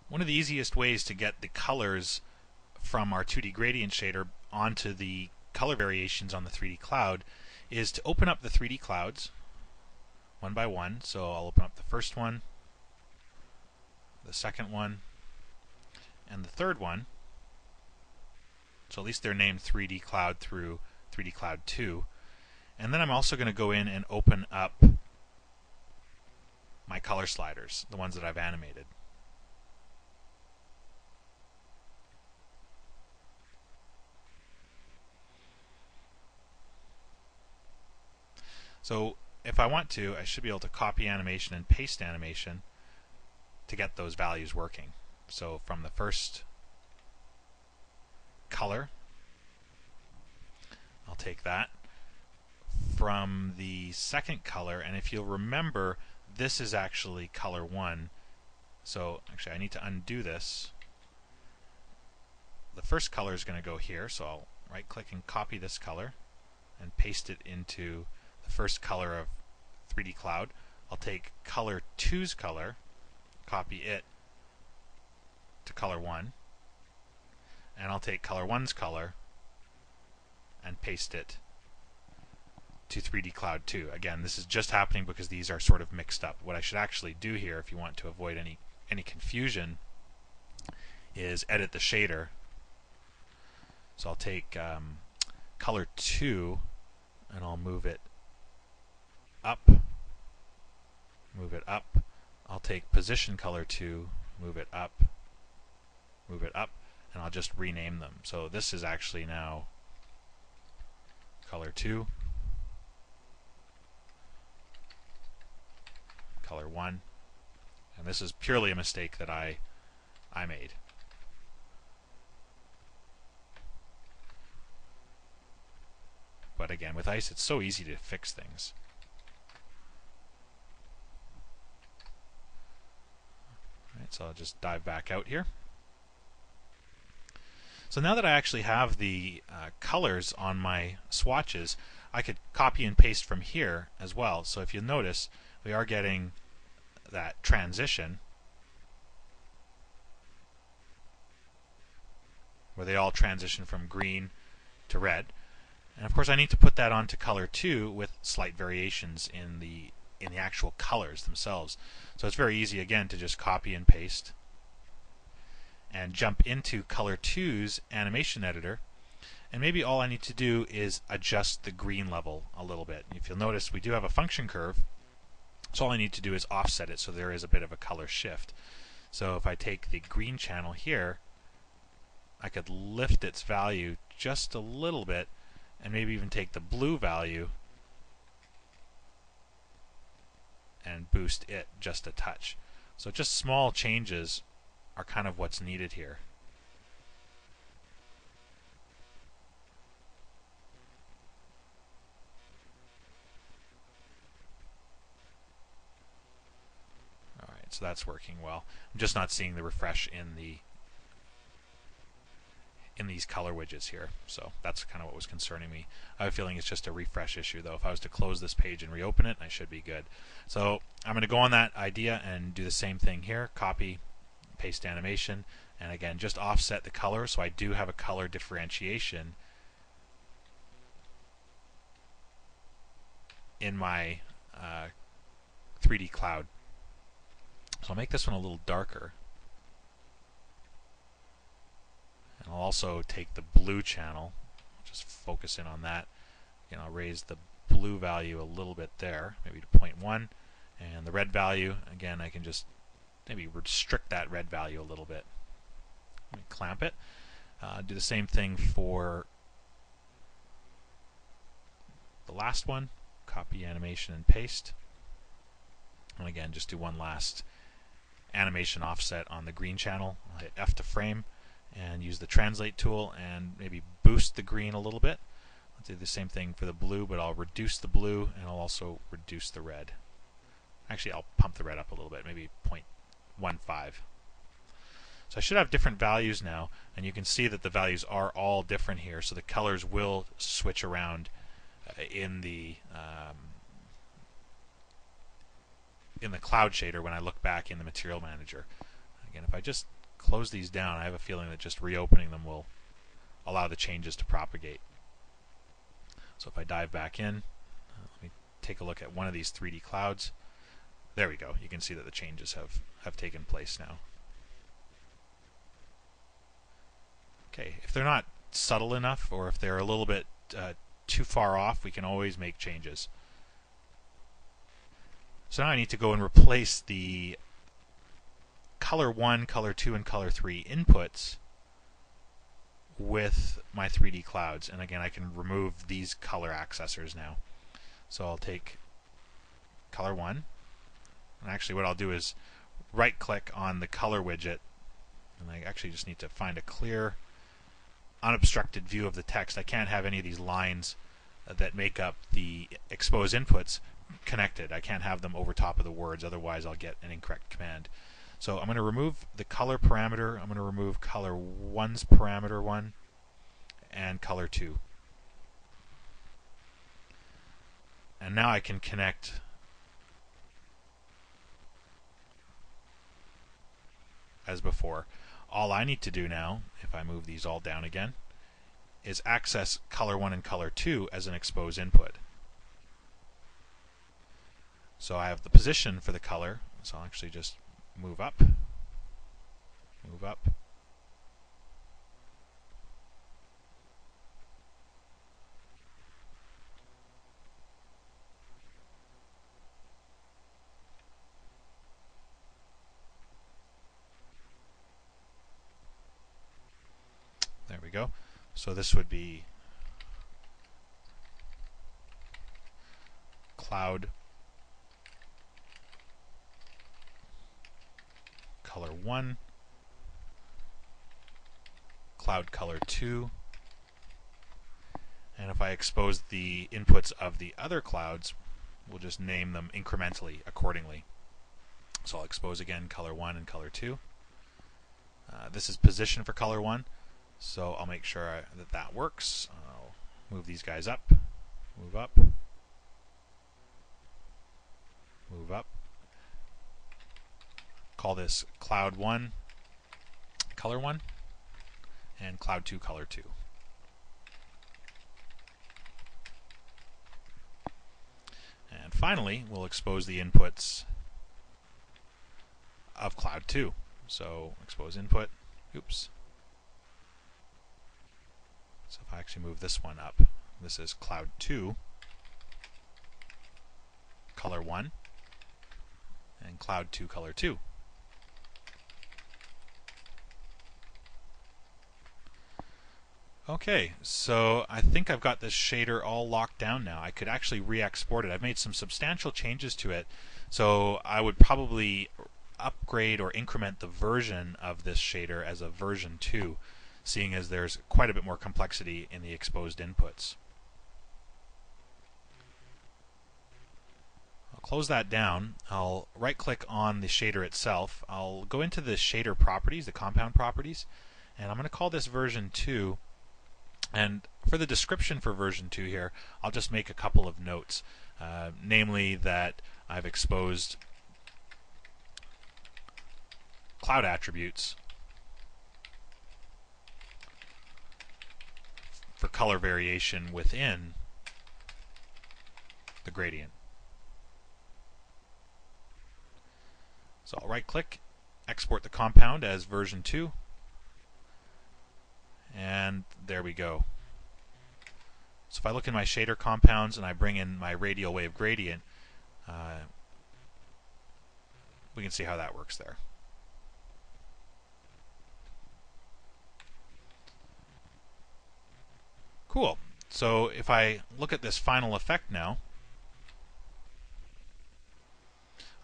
One of the easiest ways to get the colors from our 2D gradient shader onto the color variations on the 3D cloud is to open up the 3D clouds one by one. So I'll open up the first one, the second one, and the third one. So at least they're named 3D cloud through 3D cloud 2. And then I'm also going to go in and open up my color sliders, the ones that I've animated. So if I want to, I should be able to copy animation and paste animation to get those values working. So from the first color, I'll take that. From the second color, and if you'll remember, this is actually color 1. So actually I need to undo this. The first color is going to go here, so I'll right click and copy this color and paste it into the first color of 3D Cloud. I'll take color 2's color, copy it to color 1, and I'll take color 1's color and paste it to 3D Cloud 2. Again, this is just happening because these are sort of mixed up. What I should actually do here, if you want to avoid any confusion, is edit the shader. So I'll take color 2 and I'll move it up. Move it up. I'll take position color 2, move it up, and I'll just rename them. So this is actually now color 2, color 1, and this is purely a mistake that I made. But again, with ice, it's so easy to fix things. Alright, so I'll just dive back out here. So now that I actually have the colors on my swatches, I could copy and paste from here as well. So if you notice, we are getting that transition where they all transition from green to red. And of course I need to put that onto color 2 with slight variations in the actual colors themselves. So it's very easy again to just copy and paste and jump into color 2's animation editor, and maybe all I need to do is adjust the green level a little bit. If you'll notice, we do have a function curve, so all I need to do is offset it so there is a bit of a color shift. So if I take the green channel here, I could lift its value just a little bit and maybe even take the blue value and boost it just a touch. So just small changes are kind of what's needed here. Alright, so that's working well. I'm just not seeing the refresh in these color widgets here. So that's kind of what was concerning me. I have a feeling it's just a refresh issue though. If I was to close this page and reopen it, I should be good. So I'm going to go on that idea and do the same thing here. Copy, paste animation, and again just offset the color so I do have a color differentiation in my 3D cloud. So I'll make this one a little darker. And I'll also take the blue channel, just focus in on that. Again, I'll raise the blue value a little bit there, maybe to 0.1, and the red value, again, I can just maybe restrict that red value a little bit. Let me clamp it. Do the same thing for the last one. Copy animation and paste. And again, just do one last animation offset on the green channel. I'll hit F to frame and use the translate tool and maybe boost the green a little bit. I'll do the same thing for the blue, but I'll reduce the blue and I'll also reduce the red. Actually, I'll pump the red up a little bit, maybe 0.15. So I should have different values now, and you can see that the values are all different here, so the colors will switch around in the cloud shader when I look back in the material manager. Again, if I just close these down, I have a feeling that just reopening them will allow the changes to propagate. So if I dive back in, let me take a look at one of these 3D clouds. There we go. You can see that the changes have taken place now. Okay, if they're not subtle enough, or if they're a little bit too far off, we can always make changes. So now I need to go and replace the color 1, color 2, and color 3 inputs with my 3D clouds. And again, I can remove these color accessors now. So I'll take color 1, and actually what I'll do is right click on the color widget, and I actually just need to find a clear, unobstructed view of the text. I can't have any of these lines that make up the exposed inputs connected. I can't have them over top of the words, otherwise I'll get an incorrect command. So I'm going to remove the color parameter. I'm going to remove color 1's parameter 1 and color 2. And now I can connect as before. All I need to do now, if I move these all down again, is access color 1 and color 2 as an exposed input. So I have the position for the color, so I'll actually just move up, move up, there we go. So this would be cloud color 1, cloud color 2, and if I expose the inputs of the other clouds, we'll just name them incrementally accordingly. So I'll expose again color 1 and color 2. This is position for color 1, so I'll make sure that that works. I'll move these guys up, move up, move up. Call this cloud 1 color 1 and cloud 2 color 2. And finally, we'll expose the inputs of cloud 2. So expose input, oops. So if I actually move this one up, this is cloud 2 color 1 and cloud 2 color 2. Okay, so I think I've got this shader all locked down now. I could actually re-export it. I've made some substantial changes to it, so I would probably upgrade or increment the version of this shader as a version 2, seeing as there's quite a bit more complexity in the exposed inputs. I'll close that down. I'll right-click on the shader itself. I'll go into the shader properties, the compound properties, and I'm going to call this version 2. And for the description for version 2 here, I'll just make a couple of notes, namely that I've exposed cloud attributes for color variation within the gradient. So I'll right-click, export the compound as version 2. And there we go. So if I look in my shader compounds and I bring in my radial wave gradient, we can see how that works there. Cool. So if I look at this final effect now,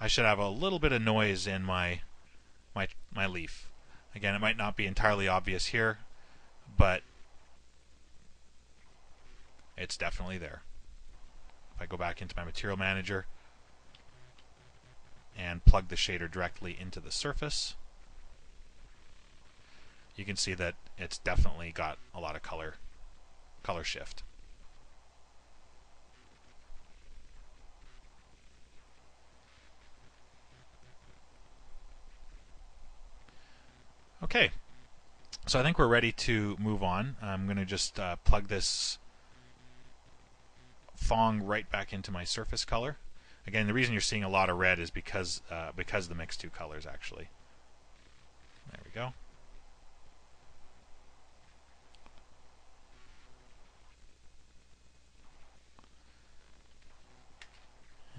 I should have a little bit of noise in my leaf. Again, it might not be entirely obvious here, but it's definitely there. If I go back into my material manager and plug the shader directly into the surface, you can see that it's definitely got a lot of color shift. Okay, so I think we're ready to move on. I'm going to just plug this Phong right back into my surface color. Again, the reason you're seeing a lot of red is because of the mixed two colors, actually. There we go.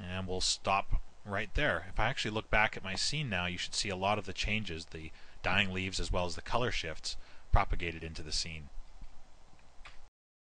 And we'll stop right there. If I actually look back at my scene now, you should see a lot of the changes, the dying leaves as well as the color shifts propagated into the scene.